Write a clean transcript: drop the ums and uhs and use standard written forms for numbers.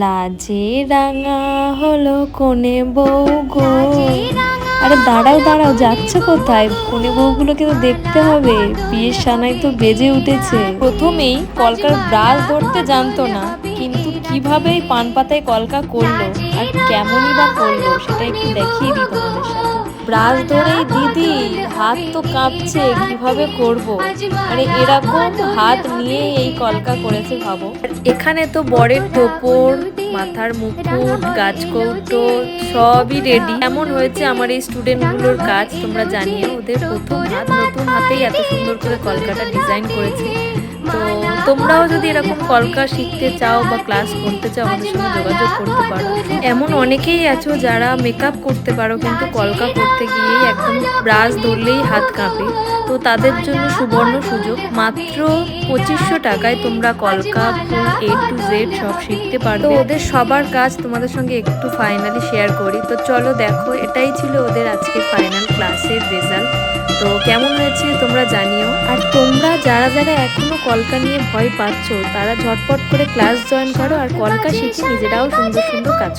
লাজে রাঙা হলো কোনে বউ গো। আরে দাঁড়াও দাঁড়াও, যাচ্ছ কোথায়? কোনে বউগুলোকে তো দেখতে হবে, বিয়ের সানাই তো বেজে উঠেছে। প্রথমেই কলকার ব্রাশ ধরতে জানতো না, কিন্তু কিভাবে এই পান পাতায় কলকা করলো আর কেমনই বা করলো সেটা একটু দেখিয়ে দিই তোমাদের সাথে। ব্রাশ ধরেই দিদি হাত তো কাঁপছে, কিভাবে করব। আরে এরকম হাত নিয়ে এই কলকা করেছে ভাবো। এখানে তো বরের টোপর, মাথার মুকুট, গাছকৌটো সবই রেডি। এমন হয়েছে আমার এই স্টুডেন্টগুলোর কাজ, তোমরা জানিও। ওদের প্রথম হাত, নতুন হাতেই এত সুন্দর করে কলকাটা ডিজাইন করেছে। তো তোমরাও যদি এরকম কলকা শিখতে চাও বা ক্লাস করতে চাও, আমাদের সঙ্গে যোগাযোগ করতে পারো। এমন অনেকেই আছো যারা মেকআপ করতে পারো, কিন্তু কলকা করতে গিয়েই একদম ব্রাশ ধরলেই হাত কাঁপে। তো তাদের জন্য সুবর্ণ সুযোগ, মাত্র 2500 টাকায় তোমরা কলকা ফুল A to Z সব শিখতে পারো। তো ওদের সবার কাজ তোমাদের সঙ্গে একটু ফাইনালি শেয়ার করি। তো চলো দেখো, এটাই ছিল ওদের আজকে ফাইনাল ক্লাসের রেজাল্ট। তো কেমন হয়েছে তোমরা জানিও। আর তোমরা যারা যারা এখনো কলকা নিয়ে ভয় পাচ্ছ, তারা ঝটপট করে ক্লাস জয়েন করো আর কলকা শিখে নিজেরাও সুন্দর সুন্দর কাজ